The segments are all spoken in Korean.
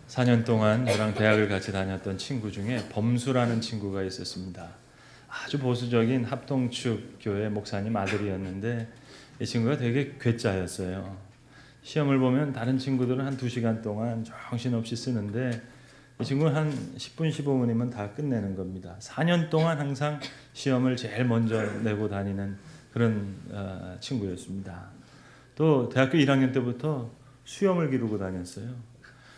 4년 동안 저랑 대학을 같이 다녔던 친구 중에 범수라는 친구가 있었습니다. 아주 보수적인 합동축 교회 목사님 아들이었는데 이 친구가 되게 괴짜였어요. 시험을 보면 다른 친구들은 한 2시간 동안 정신없이 쓰는데 이 친구는 한 10분 15분이면 다 끝내는 겁니다. 4년 동안 항상 시험을 제일 먼저 내고 다니는 그런 친구였습니다. 또 대학교 1학년 때부터 수염을 기르고 다녔어요.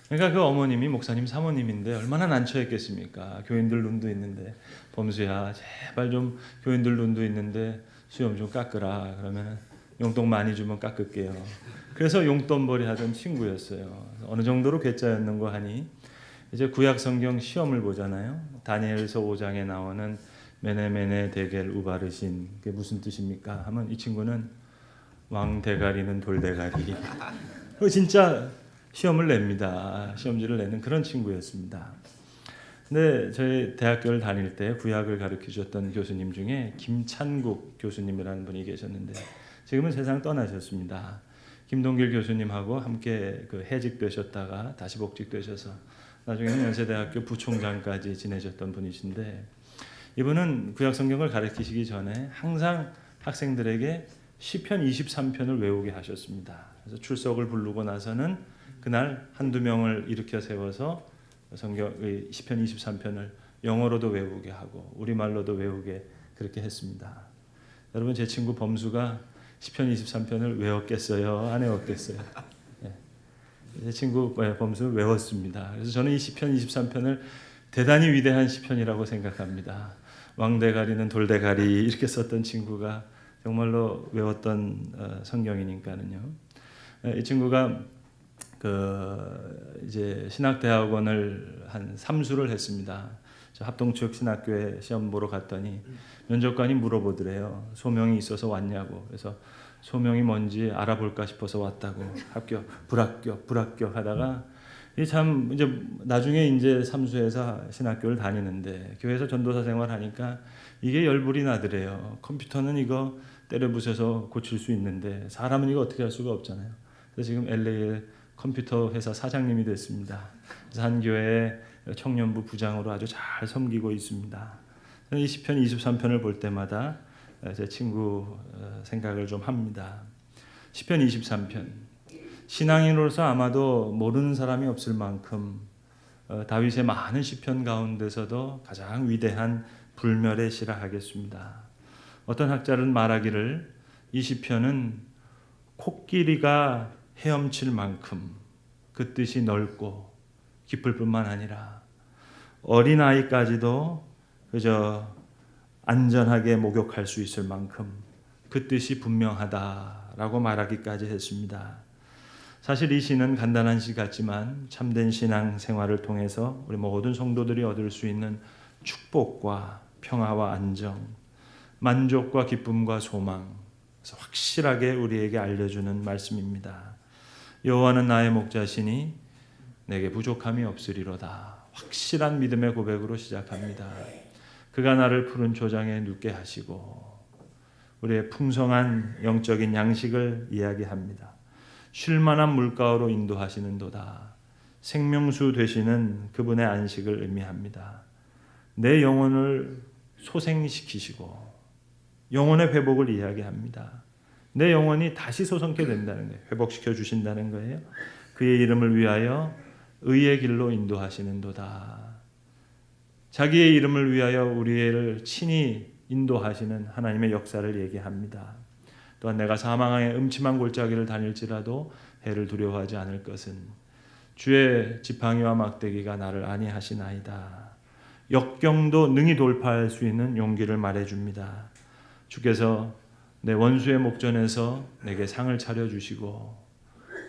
그러니까 그 어머님이 목사님 사모님인데 얼마나 난처했겠습니까? 교인들 눈도 있는데 범수야 제발 좀 교인들 눈도 있는데 수염 좀 깎으라. 그러면 용돈 많이 주면 깎을게요. 그래서 용돈벌이 하던 친구였어요. 어느 정도로 괴짜였는가 하니 이제 구약 성경 시험을 보잖아요. 다니엘서 5장에 나오는 메네메네 데겔 우바르신 그게 무슨 뜻입니까? 하면 이 친구는 왕 대가리는 돌대가리. 진짜 시험을 냅니다. 시험지를 내는 그런 친구였습니다. 근데 저희 대학교를 다닐 때 구약을 가르쳐 주셨던 교수님 중에 김찬국 교수님이라는 분이 계셨는데 지금은 세상 떠나셨습니다. 김동길 교수님하고 함께 해직되셨다가 다시 복직되셔서 나중에는 연세대학교 부총장까지 지내셨던 분이신데 이분은 구약 성경을 가르치시기 전에 항상 학생들에게 시편 23편을 외우게 하셨습니다. 그래서 출석을 부르고 나서는 그날 한두 명을 일으켜 세워서 성경의 시편 23편을 영어로도 외우게 하고 우리말로도 외우게 그렇게 했습니다. 여러분 제 친구 범수가 시편 23편을 외웠겠어요? 안 외웠겠어요? 네. 제 친구 범수 외웠습니다. 그래서 저는 이 시편 23편을 대단히 위대한 시편이라고 생각합니다. 왕대가리는 돌대가리 이렇게 썼던 친구가 정말로 외웠던 성경이니까는요. 이 친구가 이제 신학대학원을 한 3수를 했습니다. 저 합동축 신학교에 시험 보러 갔더니 면접관이 물어보더래요. 소명이 있어서 왔냐고. 그래서 소명이 뭔지 알아볼까 싶어서 왔다고. 합격, 불합격 하다가 참 이제 나중에 이제 3수에서 신학교를 다니는데 교회에서 전도사 생활하니까 이게 열불이 나더래요. 컴퓨터는 이거 때려 부셔서 고칠 수 있는데 사람은 이거 어떻게 할 수가 없잖아요. 그래서 지금 LA에 컴퓨터 회사 사장님이 됐습니다. 그래서 한 교회 청년부 부장으로 아주 잘 섬기고 있습니다. 이 시편 23편을 볼 때마다 제 친구 생각을 좀 합니다. 시편 23편 신앙인으로서 아마도 모르는 사람이 없을 만큼 다윗의 많은 시편 가운데서도 가장 위대한 불멸의 시라 하겠습니다. 어떤 학자는 말하기를 이 시편은 코끼리가 헤엄칠 만큼 그 뜻이 넓고 깊을 뿐만 아니라 어린아이까지도 그저 안전하게 목욕할 수 있을 만큼 그 뜻이 분명하다라고 말하기까지 했습니다. 사실 이 시는 간단한 시 같지만 참된 신앙 생활을 통해서 우리 모든 성도들이 얻을 수 있는 축복과 평화와 안정, 만족과 기쁨과 소망, 그래서 확실하게 우리에게 알려주는 말씀입니다. 여호와는 나의 목자시니 내게 부족함이 없으리로다. 확실한 믿음의 고백으로 시작합니다. 그가 나를 푸른 초장에 눕게 하시고 우리의 풍성한 영적인 양식을 이야기합니다. 쉴만한 물가로 인도하시는도다. 생명수 되시는 그분의 안식을 의미합니다. 내 영혼을 소생시키시고 영혼의 회복을 이야기합니다. 내 영혼이 다시 소성케 된다는 거예요. 회복시켜 주신다는 거예요. 그의 이름을 위하여 의의 길로 인도하시는도다. 자기의 이름을 위하여 우리를 친히 인도하시는 하나님의 역사를 얘기합니다. 또한 내가 사망의 음침한 골짜기를 다닐지라도 해를 두려워하지 않을 것은 주의 지팡이와 막대기가 나를 안위하시나이다. 역경도 능히 돌파할 수 있는 용기를 말해줍니다. 주께서 내 원수의 목전에서 내게 상을 차려주시고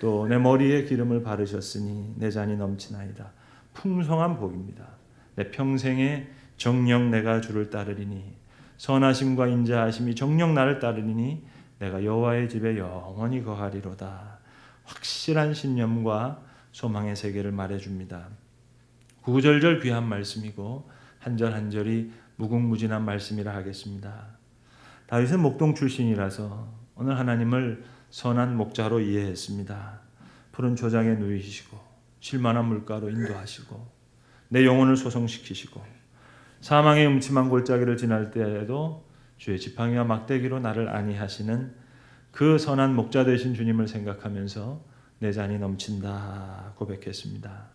또 내 머리에 기름을 바르셨으니 내 잔이 넘치나이다. 풍성한 복입니다. 내 평생에 정녕 내가 주를 따르리니 선하심과 인자하심이 정녕 나를 따르리니 내가 여호와의 집에 영원히 거하리로다. 확실한 신념과 소망의 세계를 말해줍니다. 구구절절 귀한 말씀이고 한절 한절이 무궁무진한 말씀이라 하겠습니다. 다윗은 목동 출신이라서 오늘 하나님을 선한 목자로 이해했습니다. 푸른 초장에 누이시고 쉴만한 물가로 인도하시고 내 영혼을 소성시키시고 사망의 음침한 골짜기를 지날 때에도 주의 지팡이와 막대기로 나를 안위하시는 그 선한 목자 되신 주님을 생각하면서 내 잔이 넘친다 고백했습니다.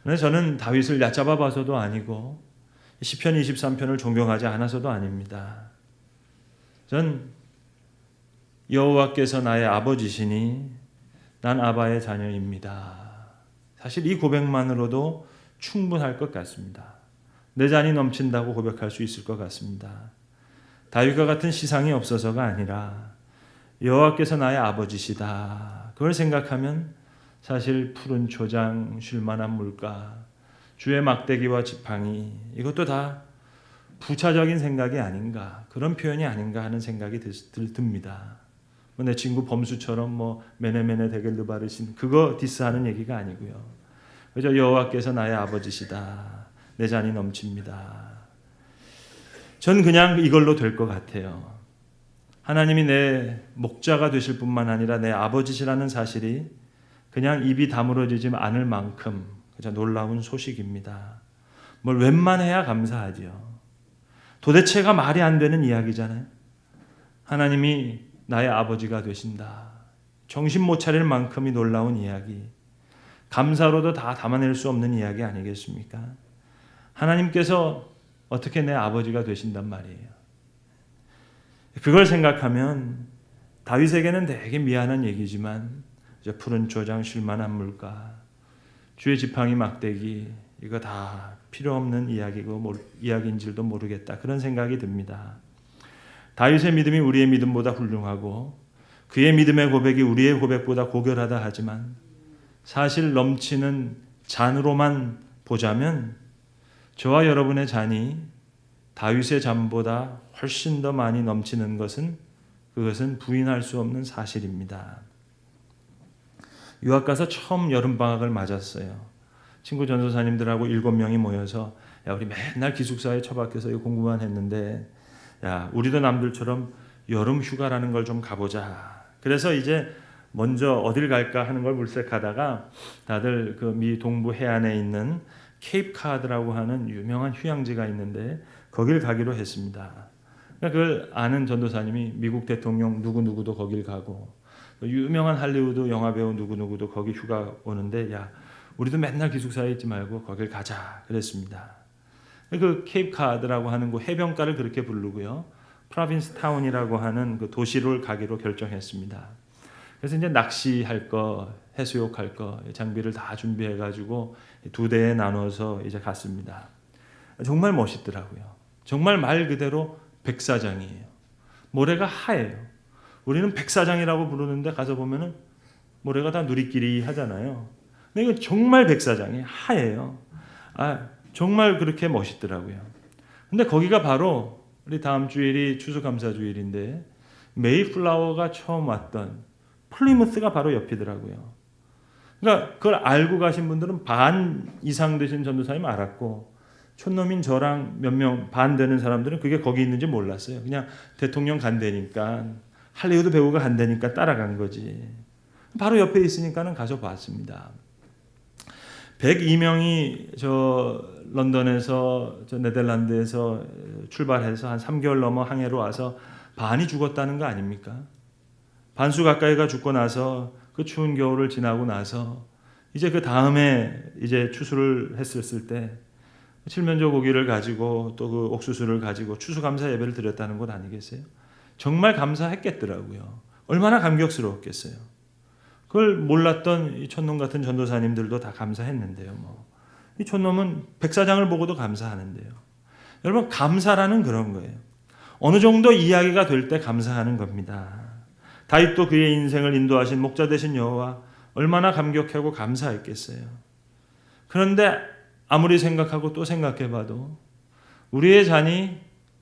근데 저는 다윗을 얕잡아 봐서도 아니고 시편 23편을 존경하지 않아서도 아닙니다. 전 여호와께서 나의 아버지시니 난 아바의 자녀입니다. 사실 이 고백만으로도 충분할 것 같습니다. 내 잔이 넘친다고 고백할 수 있을 것 같습니다. 다윗과 같은 시상이 없어서가 아니라 여호와께서 나의 아버지시다. 그걸 생각하면 사실 푸른 초장, 쉴만한 물가, 주의 막대기와 지팡이 이것도 다 부차적인 생각이 아닌가, 그런 표현이 아닌가 하는 생각이 듭니다. 내 친구 범수처럼 메네메네 대겔 르바르신 그거 디스하는 얘기가 아니고요. 그저 여호와께서 나의 아버지시다. 내 잔이 넘칩니다. 전 그냥 이걸로 될 것 같아요. 하나님이 내 목자가 되실 뿐만 아니라 내 아버지시라는 사실이 그냥 입이 다물어지지 않을 만큼 그저 놀라운 소식입니다. 뭘 웬만해야 감사하죠. 도대체가 말이 안 되는 이야기잖아요. 하나님이 나의 아버지가 되신다. 정신 못 차릴 만큼이 놀라운 이야기. 감사로도 다 담아낼 수 없는 이야기 아니겠습니까? 하나님께서 어떻게 내 아버지가 되신단 말이에요. 그걸 생각하면 다윗에게는 되게 미안한 얘기지만 푸른 초장 쉴만한 물가, 주의 지팡이 막대기 이거 다 필요 없는 이야기인 줄도 모르겠다. 그런 생각이 듭니다. 다윗의 믿음이 우리의 믿음보다 훌륭하고 그의 믿음의 고백이 우리의 고백보다 고결하다 하지만 사실 넘치는 잔으로만 보자면 저와 여러분의 잔이 다윗의 잔보다 훨씬 더 많이 넘치는 그것은 부인할 수 없는 사실입니다. 유학 가서 처음 여름방학을 맞았어요. 친구 전도사님들하고 7명이 모여서 야 우리 맨날 기숙사에 처박혀서 공부만 했는데 야 우리도 남들처럼 여름 휴가라는 걸 좀 가보자. 그래서 이제 먼저 어딜 갈까 하는 걸 물색하다가 다들 그 미 동부 해안에 있는 케이프카드라고 하는 유명한 휴양지가 있는데 거길 가기로 했습니다. 그걸 아는 전도사님이 미국 대통령 누구누구도 거길 가고 유명한 할리우드 영화배우 누구누구도 거기 휴가 오는데 야 우리도 맨날 기숙사에 있지 말고 거길 가자 그랬습니다. 그 케이프카드라고 하는 그 해변가를 그렇게 부르고요. 프로빈스 타운이라고 하는 그 도시를 가기로 결정했습니다. 그래서 이제 낚시할 거, 해수욕할 거 장비를 다 준비해 가지고 2대에 나눠서 이제 갔습니다. 정말 멋있더라고요. 정말 말 그대로 백사장이에요. 모래가 하얘요. 우리는 백사장이라고 부르는데 가서 보면은 모래가 다 누리끼리 하잖아요. 근데 이거 정말 백사장이 하얘요. 정말 그렇게 멋있더라고요. 근데 거기가 바로 우리 다음 주일이 추수감사주일인데 메이플라워가 처음 왔던 플리무스가 바로 옆이더라고요. 그러니까 그걸 알고 가신 분들은 반 이상 되신 전도사님 알았고 촌놈인 저랑 몇 명 반 되는 사람들은 그게 거기 있는지 몰랐어요. 그냥 대통령 간다니까 할리우드 배우가 간다니까 따라간 거지. 바로 옆에 있으니까는 가서 봤습니다. 102명이 저 런던에서 저 네덜란드에서 출발해서 한 3개월 넘어 항해로 와서 반이 죽었다는 거 아닙니까? 반수 가까이가 죽고 나서 그 추운 겨울을 지나고 나서 이제 그 다음에 이제 추수를 했었을 때 칠면조 고기를 가지고 또 그 옥수수를 가지고 추수감사 예배를 드렸다는 것 아니겠어요? 정말 감사했겠더라고요. 얼마나 감격스러웠겠어요. 그걸 몰랐던 이 촌놈 같은 전도사님들도 다 감사했는데요. 이 촌놈은 백사장을 보고도 감사하는데요. 여러분 감사라는 그런 거예요. 어느 정도 이야기가 될 때 감사하는 겁니다. 다윗도 그의 인생을 인도하신 목자 되신 여호와 얼마나 감격하고 감사했겠어요. 그런데 아무리 생각하고 또 생각해봐도 우리의 잔이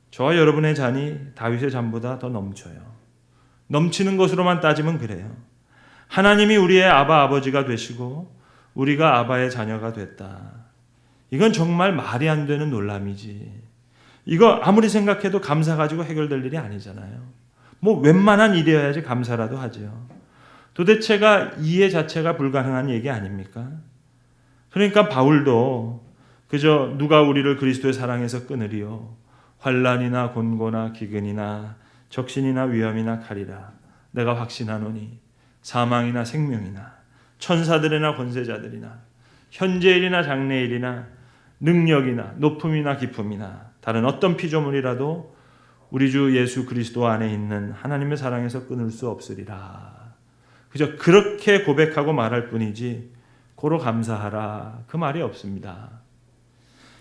저와 여러분의 잔이 다윗의 잔보다 더 넘쳐요. 넘치는 것으로만 따지면 그래요. 하나님이 우리의 아버지가 되시고 우리가 아바의 자녀가 됐다. 이건 정말 말이 안 되는 놀람이지. 이거 아무리 생각해도 감사 가지고 해결될 일이 아니잖아요. 웬만한 일이어야지 감사라도 하죠. 도대체가 이해 자체가 불가능한 얘기 아닙니까? 그러니까 바울도 그저 누가 우리를 그리스도의 사랑에서 끊으리요? 환난이나 곤고나 기근이나 적신이나 위험이나 칼이라 내가 확신하노니 사망이나 생명이나 천사들이나 권세자들이나 현재일이나 장래일이나 능력이나 높음이나 깊음이나 다른 어떤 피조물이라도 우리 주 예수 그리스도 안에 있는 하나님의 사랑에서 끊을 수 없으리라. 그저 그렇게 고백하고 말할 뿐이지 고로 감사하라 그 말이 없습니다.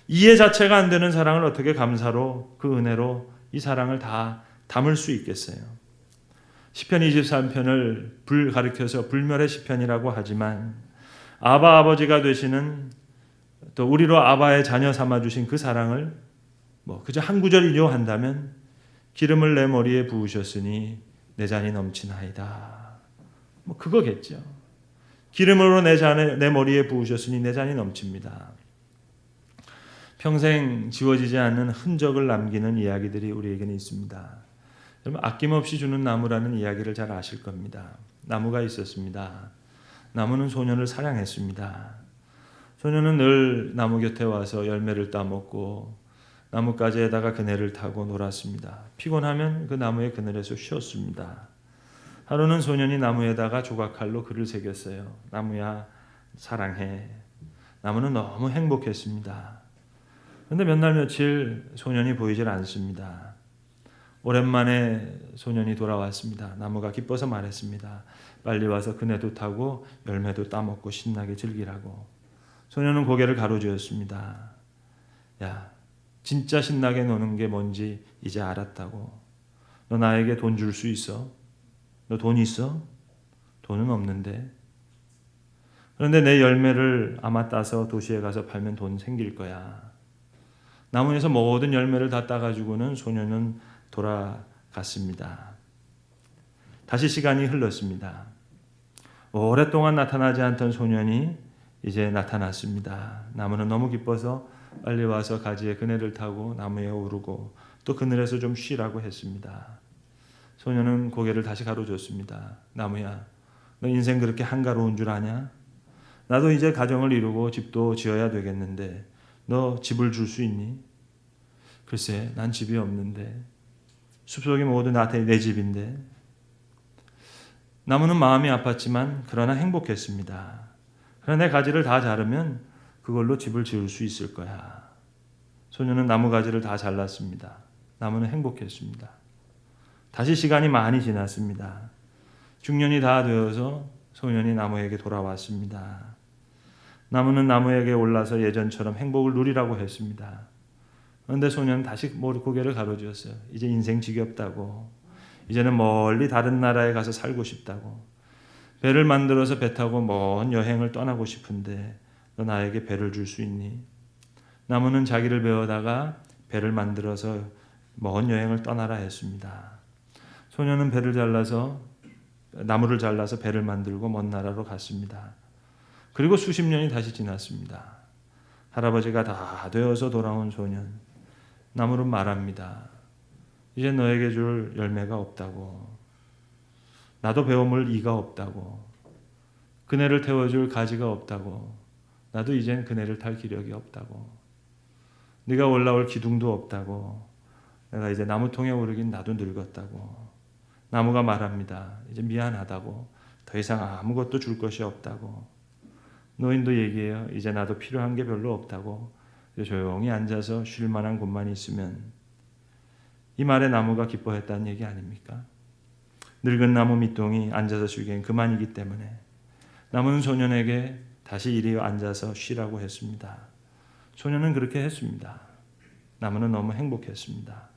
이해 자체가 안 되는 사랑을 어떻게 감사로 그 은혜로 이 사랑을 다 담을 수 있겠어요. 시편 23편을 불 가리켜서 불멸의 시편이라고 하지만 아바 아버지가 되시는 또 우리로 아바의 자녀 삼아주신 그 사랑을 그저 한 구절 인용한다면 기름을 내 머리에 부으셨으니 내 잔이 넘치나이다. 그거겠죠. 기름으로 내 머리에 부으셨으니 내 잔이 넘칩니다. 평생 지워지지 않는 흔적을 남기는 이야기들이 우리에게는 있습니다. 여러분 아낌없이 주는 나무라는 이야기를 잘 아실 겁니다. 나무가 있었습니다. 나무는 소년을 사랑했습니다. 소년은 늘 나무 곁에 와서 열매를 따먹고 나뭇가지에다가 그네를 타고 놀았습니다. 피곤하면 그 나무의 그늘에서 쉬었습니다. 하루는 소년이 나무에다가 조각칼로 글을 새겼어요. 나무야 사랑해. 나무는 너무 행복했습니다. 그런데 몇 날 며칠 소년이 보이질 않습니다. 오랜만에 소년이 돌아왔습니다. 나무가 기뻐서 말했습니다. 빨리 와서 그네도 타고 열매도 따먹고 신나게 즐기라고. 소년은 고개를 가로쥐었습니다. 야, 진짜 신나게 노는 게 뭔지 이제 알았다고. 너 나에게 돈 줄 수 있어? 너 돈 있어? 돈은 없는데. 그런데 내 열매를 아마 따서 도시에 가서 팔면 돈 생길 거야. 나무에서 모든 열매를 다 따가지고는 소년은 돌아갔습니다. 다시 시간이 흘렀습니다. 오랫동안 나타나지 않던 소년이 이제 나타났습니다. 나무는 너무 기뻐서 빨리 와서 가지에 그네를 타고 나무에 오르고 또 그늘에서 좀 쉬라고 했습니다. 소년은 고개를 다시 가로줬습니다. 나무야, 너 인생 그렇게 한가로운 줄 아냐? 나도 이제 가정을 이루고 집도 지어야 되겠는데 너 집을 줄 수 있니? 글쎄, 난 집이 없는데. 숲속이 모두 내 집인데. 나무는 마음이 아팠지만 그러나 행복했습니다. 그러나 내 가지를 다 자르면 그걸로 집을 지을 수 있을 거야. 소년은 나무 가지를 다 잘랐습니다. 나무는 행복했습니다. 다시 시간이 많이 지났습니다. 중년이 다 되어서 소년이 나무에게 돌아왔습니다. 나무는 나무에게 올라서 예전처럼 행복을 누리라고 했습니다. 그런데 소년은 다시 고개를 가로쥐었어요. 이제 인생 지겹다고. 이제는 멀리 다른 나라에 가서 살고 싶다고. 배를 만들어서 배 타고 먼 여행을 떠나고 싶은데 너 나에게 배를 줄 수 있니? 나무는 자기를 배워다가 배를 만들어서 먼 여행을 떠나라 했습니다. 소년은 나무를 잘라서 배를 만들고 먼 나라로 갔습니다. 그리고 수십 년이 다시 지났습니다. 할아버지가 다 되어서 돌아온 소년. 나무는 말합니다. 이제 너에게 줄 열매가 없다고. 나도 배워물 이가 없다고. 그네를 태워줄 가지가 없다고. 나도 이젠 그네를 탈 기력이 없다고. 네가 올라올 기둥도 없다고. 내가 이제 나무통에 오르긴 나도 늙었다고. 나무가 말합니다. 이제 미안하다고. 더 이상 아무것도 줄 것이 없다고. 노인도 얘기해요. 이제 나도 필요한 게 별로 없다고. 조용히 앉아서 쉴 만한 곳만 있으면. 이 말에 나무가 기뻐했다는 얘기 아닙니까? 늙은 나무 밑동이 앉아서 쉬기엔 그만이기 때문에 나무는 소년에게 다시 이리 앉아서 쉬라고 했습니다. 소년은 그렇게 했습니다. 나무는 너무 행복했습니다.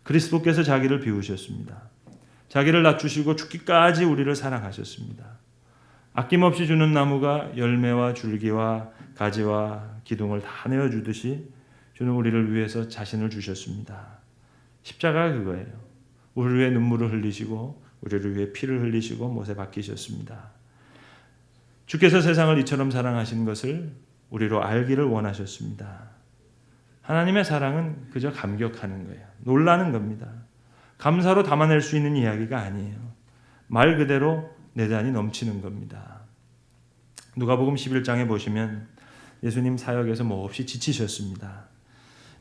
그리스도께서 자기를 비우셨습니다. 자기를 낮추시고 죽기까지 우리를 사랑하셨습니다. 아낌없이 주는 나무가 열매와 줄기와 가지와 기둥을 다 내어주듯이 주는 우리를 위해서 자신을 주셨습니다. 십자가가 그거예요. 우리를 위해 눈물을 흘리시고 우리를 위해 피를 흘리시고 못에 박히셨습니다. 주께서 세상을 이처럼 사랑하신 것을 우리로 알기를 원하셨습니다. 하나님의 사랑은 그저 감격하는 거예요. 놀라는 겁니다. 감사로 담아낼 수 있는 이야기가 아니에요. 말 그대로 내단이 넘치는 겁니다. 누가복음 11장에 보시면 예수님 사역에서 몹시 지치셨습니다.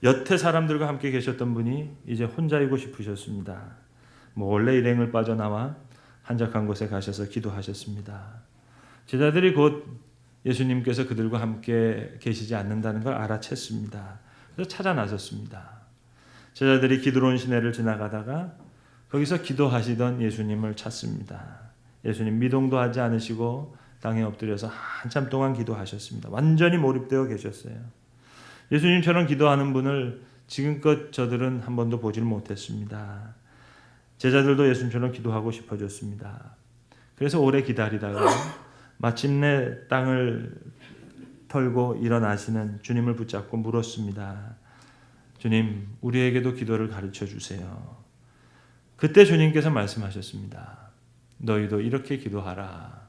여태 사람들과 함께 계셨던 분이 이제 혼자이고 싶으셨습니다. 원래 일행을 빠져나와 한적한 곳에 가셔서 기도하셨습니다. 제자들이 곧 예수님께서 그들과 함께 계시지 않는다는 걸 알아챘습니다. 그래서 찾아 나섰습니다. 제자들이 기드론 시내를 지나가다가 거기서 기도하시던 예수님을 찾습니다. 예수님 미동도 하지 않으시고 땅에 엎드려서 한참 동안 기도하셨습니다. 완전히 몰입되어 계셨어요. 예수님처럼 기도하는 분을 지금껏 저들은 한 번도 보질 못했습니다. 제자들도 예수님처럼 기도하고 싶어졌습니다. 그래서 오래 기다리다가 마침내 땅을 털고 일어나시는 주님을 붙잡고 물었습니다. 주님, 우리에게도 기도를 가르쳐 주세요. 그때 주님께서 말씀하셨습니다. 너희도 이렇게 기도하라.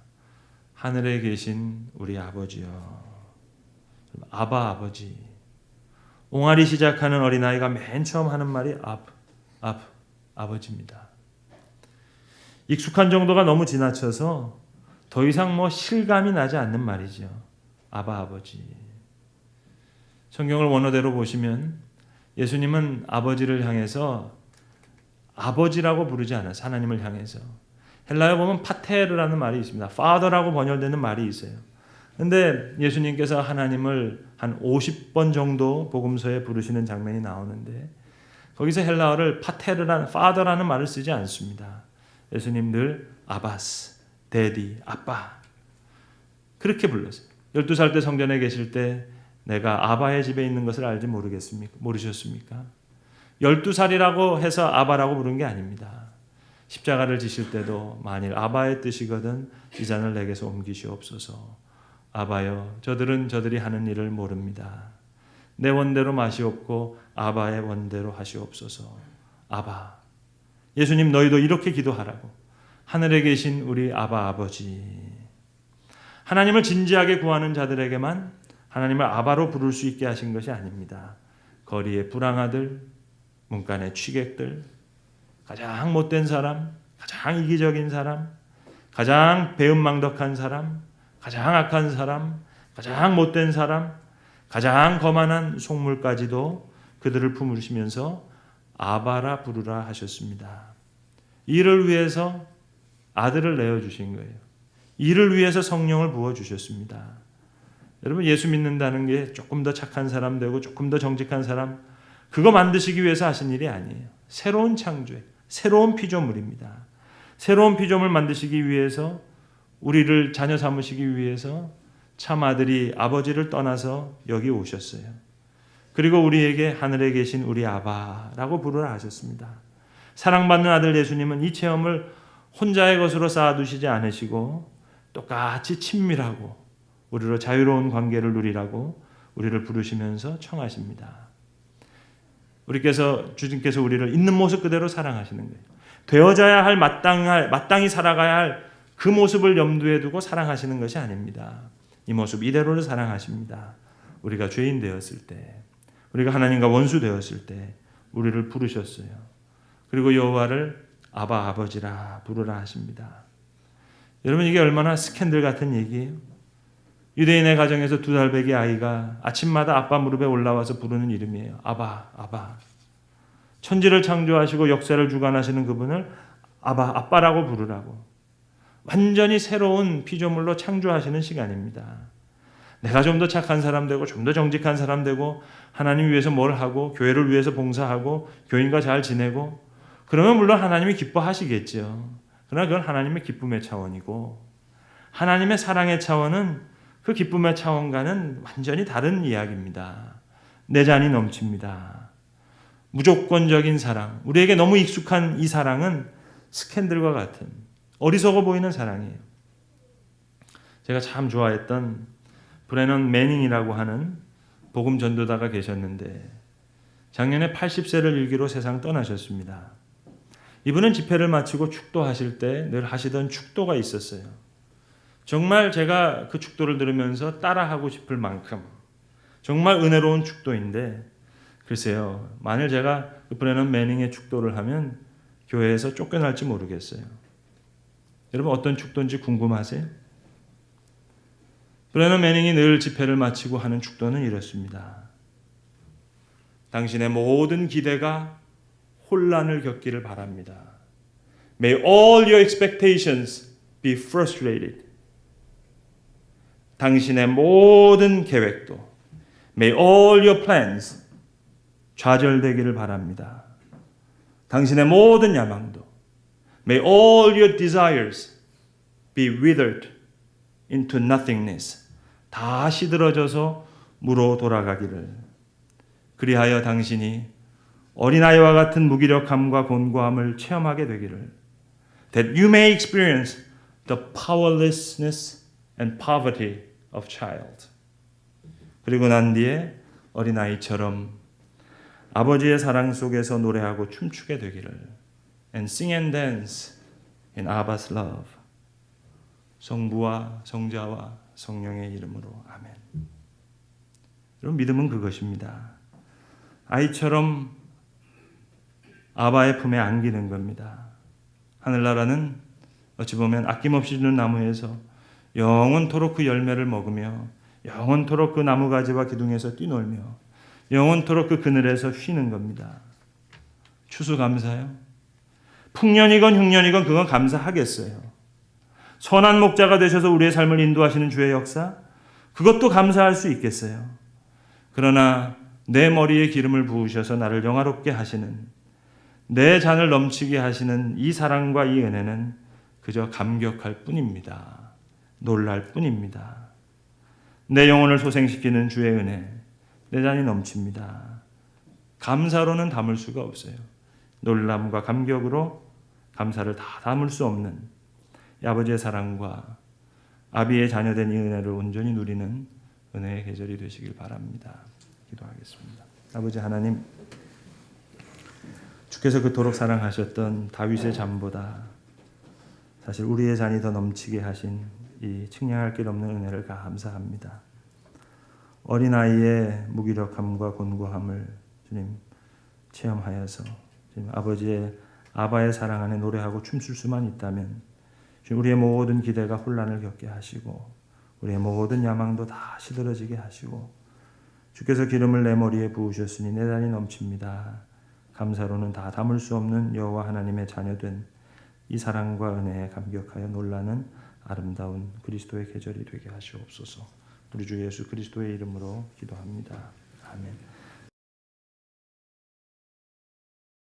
하늘에 계신 우리 아버지요. 아바 아버지. 옹알이 시작하는 어린아이가 맨 처음 하는 말이 아버지입니다. 익숙한 정도가 너무 지나쳐서 더 이상 실감이 나지 않는 말이죠. 아바 아버지. 성경을 원어대로 보시면 예수님은 아버지를 향해서 아버지라고 부르지 않아요. 하나님을 향해서. 헬라어 보면 파테르라는 말이 있습니다. father라고 번역되는 말이 있어요. 근데 예수님께서 하나님을 한 50번 정도 복음서에 부르시는 장면이 나오는데 거기서 헬라어를 파테르라는 father라는 말을 쓰지 않습니다. 예수님 늘 아바스, 데디, 아빠 그렇게 불렀어요. 12살 때 성전에 계실 때 내가 아바의 집에 있는 것을 알지 모르셨습니까? 12살이라고 해서 아바라고 부른 게 아닙니다. 십자가를 지실 때도 만일 아바의 뜻이거든 이 잔을 내게서 옮기시옵소서. 아바여, 저들은 저들이 하는 일을 모릅니다. 내 원대로 마시옵고 아바의 원대로 하시옵소서. 아바. 예수님 너희도 이렇게 기도하라고. 하늘에 계신 우리 아바 아버지. 하나님을 진지하게 구하는 자들에게만 하나님을 아바로 부를 수 있게 하신 것이 아닙니다. 거리의 불황아들, 문간의 취객들, 가장 못된 사람, 가장 이기적인 사람, 가장 배은망덕한 사람, 가장 악한 사람, 가장 못된 사람, 가장 거만한 속물까지도 그들을 품으시면서 아바라 부르라 하셨습니다. 이를 위해서 아들을 내어주신 거예요. 이를 위해서 성령을 부어주셨습니다. 여러분 예수 믿는다는 게 조금 더 착한 사람 되고 조금 더 정직한 사람 그거 만드시기 위해서 하신 일이 아니에요. 새로운 창조예요. 새로운 피조물입니다. 새로운 피조물 만드시기 위해서 우리를 자녀 삼으시기 위해서 참 아들이 아버지를 떠나서 여기 오셨어요. 그리고 우리에게 하늘에 계신 우리 아바라고 부르라 하셨습니다. 사랑받는 아들 예수님은 이 체험을 혼자의 것으로 쌓아두시지 않으시고 똑같이 친밀하고 우리로 자유로운 관계를 누리라고 우리를 부르시면서 청하십니다. 주님께서 우리를 있는 모습 그대로 사랑하시는 거예요. 되어져야 할 마땅히 살아가야 할 그 모습을 염두에 두고 사랑하시는 것이 아닙니다. 이 모습 이대로를 사랑하십니다. 우리가 죄인 되었을 때, 우리가 하나님과 원수 되었을 때 우리를 부르셨어요. 그리고 여호와를 아바 아버지라 부르라 하십니다. 여러분 이게 얼마나 스캔들 같은 얘기예요. 유대인의 가정에서 2살배기 아이가 아침마다 아빠 무릎에 올라와서 부르는 이름이에요. 아바, 아바. 천지를 창조하시고 역사를 주관하시는 그분을 아바, 아빠라고 부르라고. 완전히 새로운 피조물로 창조하시는 시간입니다. 내가 좀 더 착한 사람 되고 좀 더 정직한 사람 되고 하나님 위해서 뭘 하고 교회를 위해서 봉사하고 교인과 잘 지내고 그러면 물론 하나님이 기뻐하시겠죠. 그러나 그건 하나님의 기쁨의 차원이고 하나님의 사랑의 차원은 그 기쁨의 차원과는 완전히 다른 이야기입니다. 내 잔이 넘칩니다. 무조건적인 사랑, 우리에게 너무 익숙한 이 사랑은 스캔들과 같은 어리석어 보이는 사랑이에요. 제가 참 좋아했던 브레넌 매닝이라고 하는 복음 전도자가 계셨는데 작년에 80세를 일기로 세상 떠나셨습니다. 이분은 집회를 마치고 축도하실 때 늘 하시던 축도가 있었어요. 정말 제가 그 축도를 들으면서 따라하고 싶을 만큼 정말 은혜로운 축도인데 글쎄요. 만일 제가 브레넌 매닝의 축도를 하면 교회에서 쫓겨날지 모르겠어요. 여러분 어떤 축도인지 궁금하세요? 브래넌 매닝이 늘 집회를 마치고 하는 축도는 이렇습니다. 당신의 모든 기대가 혼란을 겪기를 바랍니다. May all your expectations be frustrated. 당신의 모든 계획도 May all your plans 좌절되기를 바랍니다. 당신의 모든 야망도 May all your desires be withered into nothingness. 다 시들어져서 무로 돌아가기를. 그리하여 당신이 어린아이와 같은 무기력함과 곤고함을 체험하게 되기를. That you may experience the powerlessness and poverty of child. 그리고 난 뒤에 어린아이처럼 아버지의 사랑 속에서 노래하고 춤추게 되기를. And sing and dance in Abba's love. 성부와 성자와 성령의 이름으로 아멘. 여러분 믿음은 그것입니다. 아이처럼 아바의 품에 안기는 겁니다. 하늘나라는 어찌 보면 아낌없이 주는 나무에서 영원토록 그 열매를 먹으며 영원토록 그 나무가지와 기둥에서 뛰놀며 영원토록 그 그늘에서 쉬는 겁니다. 추수감사요? 풍년이건 흉년이건 그건 감사하겠어요. 선한 목자가 되셔서 우리의 삶을 인도하시는 주의 역사, 그것도 감사할 수 있겠어요. 그러나 내 머리에 기름을 부으셔서 나를 영화롭게 하시는, 내 잔을 넘치게 하시는 이 사랑과 이 은혜는 그저 감격할 뿐입니다. 놀랄 뿐입니다. 내 영혼을 소생시키는 주의 은혜, 내 잔이 넘칩니다. 감사로는 담을 수가 없어요. 놀람과 감격으로 감사를 다 담을 수 없는 이 아버지의 사랑과 아비의 자녀된 이 은혜를 온전히 누리는 은혜의 계절이 되시길 바랍니다. 기도하겠습니다. 아버지 하나님, 주께서 그토록 사랑하셨던 다윗의 잔보다 사실 우리의 잔이 더 넘치게 하신 이 측량할 길 없는 은혜를 감사합니다. 어린아이의 무기력함과 곤고함을 주님 체험하여서 주님 아바의 사랑 안에 노래하고 춤출 수만 있다면 주님 우리의 모든 기대가 혼란을 겪게 하시고 우리의 모든 야망도 다 시들어지게 하시고 주께서 기름을 내 머리에 부으셨으니 내 잔이 넘칩니다. 감사로는 다 담을 수 없는 여호와 하나님의 자녀된 이 사랑과 은혜에 감격하여 놀라는 아름다운 그리스도의 계절이 되게 하시옵소서. 우리 주 예수 그리스도의 이름으로 기도합니다. 아멘.